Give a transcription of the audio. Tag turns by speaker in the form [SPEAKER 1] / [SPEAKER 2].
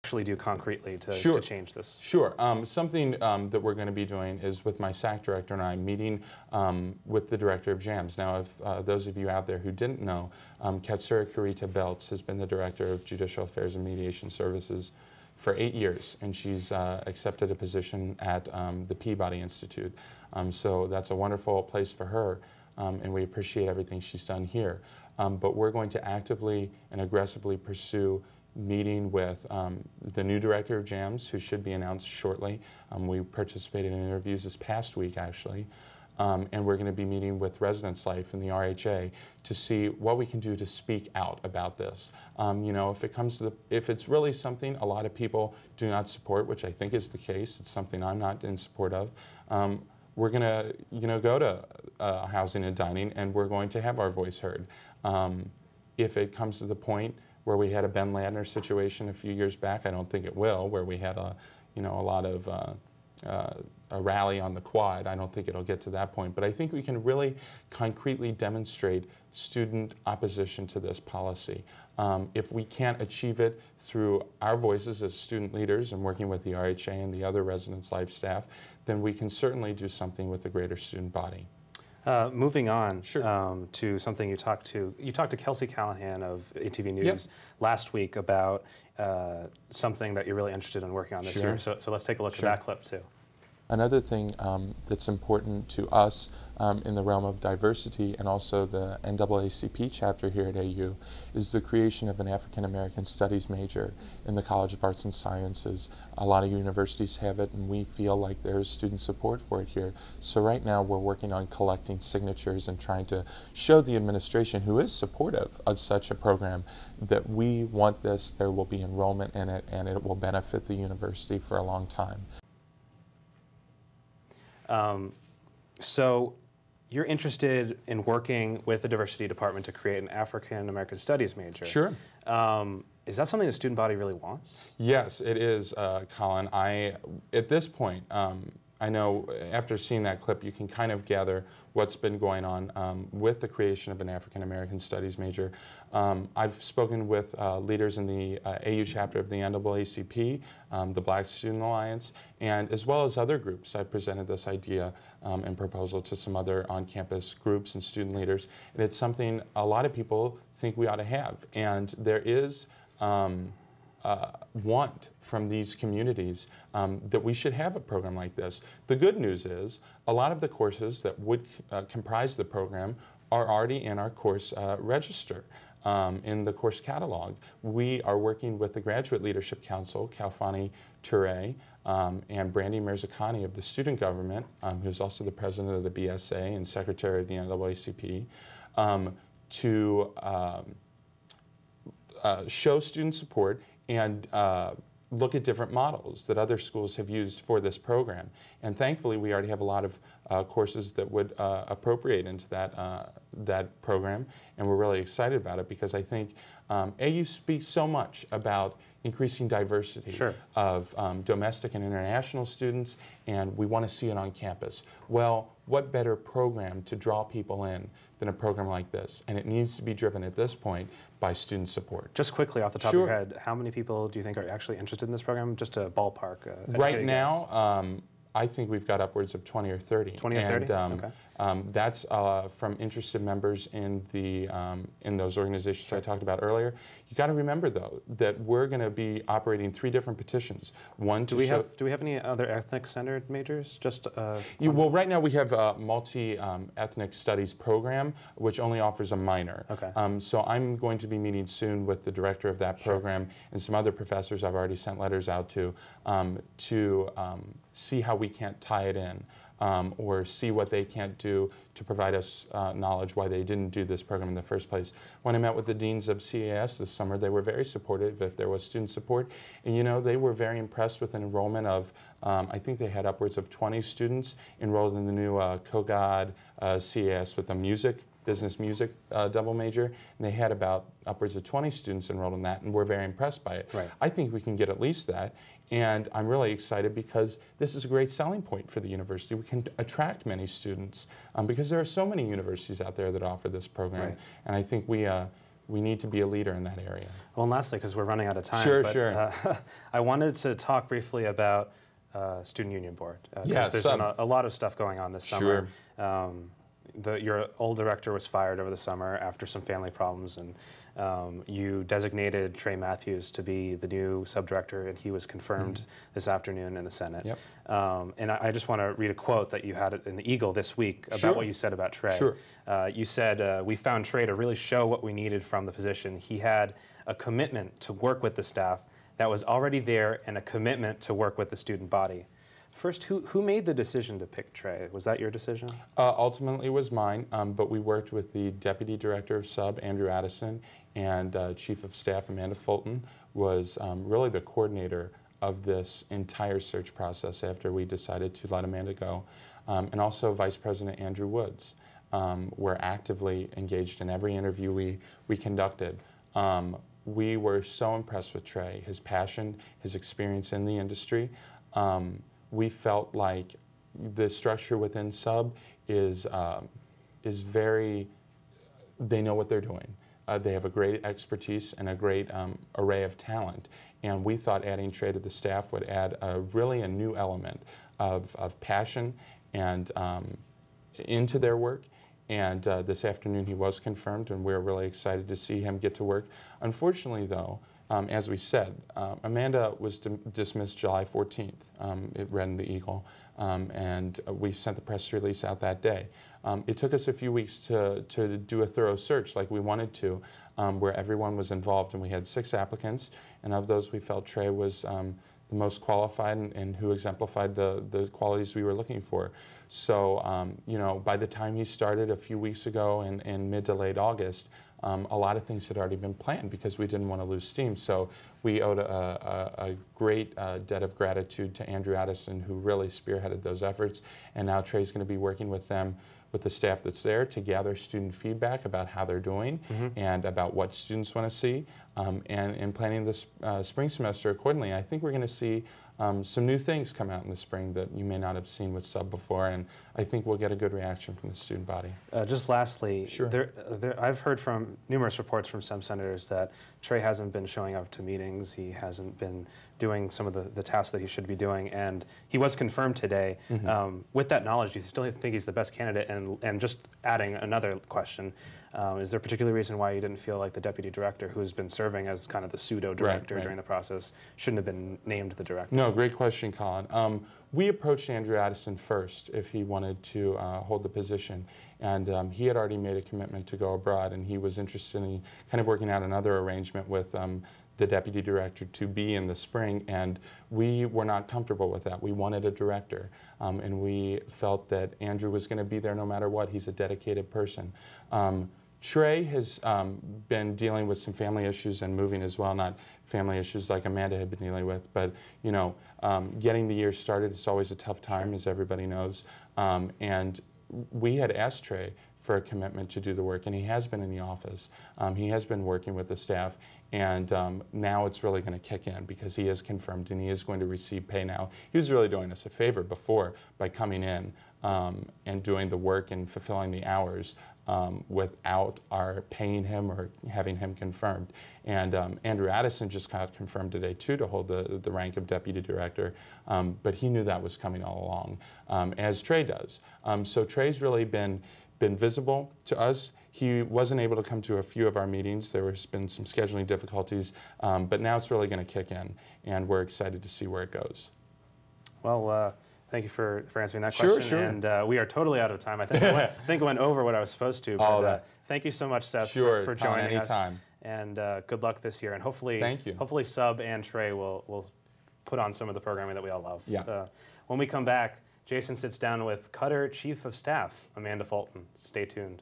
[SPEAKER 1] actually do concretely to change this?
[SPEAKER 2] Sure. Something that we're going to be doing is with my SAC director and I meeting with the director of JAMS. Now, if those of you out there who didn't know, Katsura Kurita Belts has been the director of Judicial Affairs and Mediation Services for 8 years, and she's accepted a position at the Peabody Institute. So that's a wonderful place for her, and we appreciate everything she's done here. But we're going to actively and aggressively pursue meeting with the new director of JAMS, who should be announced shortly. We participated in interviews this past week, actually. And we're going to be meeting with Residence Life and the RHA to see what we can do to speak out about this. You know, if it's really something a lot of people do not support, which I think is the case, it's something I'm not in support of, we're going to, go to housing and dining, and we're going to have our voice heard. If it comes to the point where we had a Ben Ladner situation a few years back, I don't think it will, where we had a lot of a rally on the quad. I don't think it'll get to that point, but I think we can really concretely demonstrate student opposition to this policy. If we can't achieve it through our voices as student leaders and working with the RHA and the other Residence Life staff, then we can certainly do something with the greater student body.
[SPEAKER 1] Moving on
[SPEAKER 2] Sure.
[SPEAKER 1] To something you talked to Kelsey Callahan of ATV News last week about something that you're really interested in working on this year. So let's take a look at that clip too.
[SPEAKER 3] Another thing that's important to us in the realm of diversity and also the NAACP chapter here at AU is the creation of an African American Studies major in the College of Arts and Sciences. A lot of universities have it, and we feel like there's student support for it here. So right now we're working on collecting signatures and trying to show the administration, who is supportive of such a program, that we want this, there will be enrollment in it, and it will benefit the university for a long time.
[SPEAKER 1] So you're interested in working with the diversity department to create an African American Studies major.
[SPEAKER 2] Sure.
[SPEAKER 1] Is that something the student body really wants?
[SPEAKER 2] Yes, it is, Colin. At this point, I know after seeing that clip, you can kind of gather what's been going on with the creation of an African American Studies major. I've spoken with leaders in the AU chapter of the NAACP, the Black Student Alliance, and as well as other groups. I presented this idea and proposal to some other on-campus groups and student leaders, and it's something a lot of people think we ought to have. And there is want from these communities that we should have a program like this. The good news is a lot of the courses that would comprise the program are already in our course register, in the course catalog. We are working with the Graduate Leadership Council, Kalfani Toure, and Brandy Mirzakhani of the student government, who's also the president of the BSA and secretary of the NAACP, to show student support and look at different models that other schools have used for this program. And thankfully, we already have a lot of courses that would appropriate into that program, and we're really excited about it because I think AU speaks so much about increasing diversity of domestic and international students, and we want to see it on campus. Well, what better program to draw people in than a program like this? And it needs to be driven at this point by student support.
[SPEAKER 1] Just quickly off the top of your head, how many people do you think are actually interested in this program? Just a ballpark.
[SPEAKER 2] Right now, I think we've got upwards of 20 or 30.
[SPEAKER 1] 20 or 30?
[SPEAKER 2] And that's from interested members in those organizations I talked about earlier. You got to remember, though, that we're going to be operating 3 different petitions. One to
[SPEAKER 1] do we have any other ethnic-centered majors? Just
[SPEAKER 2] well, right now we have a multi-ethnic studies program, which only offers a minor.
[SPEAKER 1] Okay.
[SPEAKER 2] So I'm going to be meeting soon with the director of that program and some other professors I've already sent letters out to see how we can't tie it in. Or see what they can't do to provide us knowledge why they didn't do this program in the first place. When I met with the deans of CAS this summer, they were very supportive if there was student support. And they were very impressed with an enrollment of, I think they had upwards of 20 students enrolled in the new COGAD CAS with a business music double major, and they had about upwards of 20 students enrolled in that, and we're very impressed by it.
[SPEAKER 1] Right.
[SPEAKER 2] I think we can get at least that, and I'm really excited because this is a great selling point for the university. We can attract many students because there are so many universities out there that offer this program, and I think we we need to be a leader in that area.
[SPEAKER 1] Well, and lastly, because we're running out of time,
[SPEAKER 2] Sure.
[SPEAKER 1] I wanted to talk briefly about Student Union Board.
[SPEAKER 2] Yes,
[SPEAKER 1] there's been a lot of stuff going on this summer.
[SPEAKER 2] Sure.
[SPEAKER 1] Your old director was fired over the summer after some family problems, and you designated Trey Matthews to be the new subdirector, and he was confirmed this afternoon in the Senate.
[SPEAKER 2] Yep.
[SPEAKER 1] And I just want to read a quote that you had in the Eagle this week about
[SPEAKER 2] Sure.
[SPEAKER 1] what you said about Trey.
[SPEAKER 2] Sure.
[SPEAKER 1] You said, we found Trey to really show what we needed from the position. He had a commitment to work with the staff that was already there and a commitment to work with the student body. First, who made the decision to pick Trey? Was that your decision?
[SPEAKER 2] Ultimately, it was mine, but we worked with the Deputy Director of Sub, Andrew Addison, and Chief of Staff, Amanda Fulton, was really the coordinator of this entire search process after we decided to let Amanda go. And also Vice President Andrew Woods were actively engaged in every interview we conducted. We were so impressed with Trey, his passion, his experience in the industry. We felt like the structure within Sub is very, they know what they're doing. They have a great expertise and a great array of talent. And we thought adding Trey to the staff would add really a new element of passion and into their work. And this afternoon he was confirmed, and we're really excited to see him get to work. Unfortunately, though, as we said, Amanda was dismissed July 14th. It read in the Eagle, and we sent the press release out that day. It took us a few weeks to do a thorough search like we wanted to, where everyone was involved, and we had 6 applicants, and of those we felt Trey was the most qualified and who exemplified the qualities we were looking for. So, you know, by the time he started a few weeks ago in mid to late August, a lot of things had already been planned because we didn't want to lose steam. So we owed a great debt of gratitude to Andrew Addison, who really spearheaded those efforts. And now Trey's going to be working with them, with the staff that's there, to gather student feedback about how they're doing and about what students want to see. And planning this spring semester accordingly. I think we're going to see some new things come out in the spring that you may not have seen with Sub before, and I think we'll get a good reaction from the student body.
[SPEAKER 1] Just lastly,
[SPEAKER 2] Sure.
[SPEAKER 1] I've heard from numerous reports from some senators that Trey hasn't been showing up to meetings, he hasn't been doing some of the tasks that he should be doing, and he was confirmed today. With that knowledge, do you still think he's the best candidate? And just adding another question, is there a particular reason why you didn't feel like the deputy director, who's been serving as kind of the pseudo-director during the process, shouldn't have been named the director?
[SPEAKER 2] No, great question, Colin. We approached Andrew Addison first if he wanted to hold the position, and he had already made a commitment to go abroad, and he was interested in kind of working out another arrangement with the deputy director to be in the spring, and we were not comfortable with that. We wanted a director, and we felt that Andrew was going to be there no matter what. He's a dedicated person. Trey has been dealing with some family issues and moving as well, not family issues like Amanda had been dealing with, but you know, getting the year started is always a tough time, as everybody knows, and we had asked Trey for a commitment to do the work, and he has been in the office. He has been working with the staff, and now it's really going to kick in because he is confirmed and he is going to receive pay now. He was really doing us a favor before by coming in and doing the work and fulfilling the hours without our paying him or having him confirmed. And Andrew Addison just got confirmed today too to hold the rank of deputy director, but he knew that was coming all along, as Trey does. So Trey's really been visible to us. He wasn't able to come to a few of our meetings. There has been some scheduling difficulties, but now it's really going to kick in, and we're excited to see where it goes.
[SPEAKER 1] Well, thank you for answering that question.
[SPEAKER 2] Sure.
[SPEAKER 1] And we are totally out of time. I think I went over what I was supposed to. But, thank you so much, Seth, for joining us. And good luck this year. And hopefully, hopefully Sub and Trey will put on some of the programming that we all love.
[SPEAKER 2] Yeah.
[SPEAKER 1] When we come back, Jason sits down with Cutter Chief of Staff, Amanda Fulton. Stay tuned.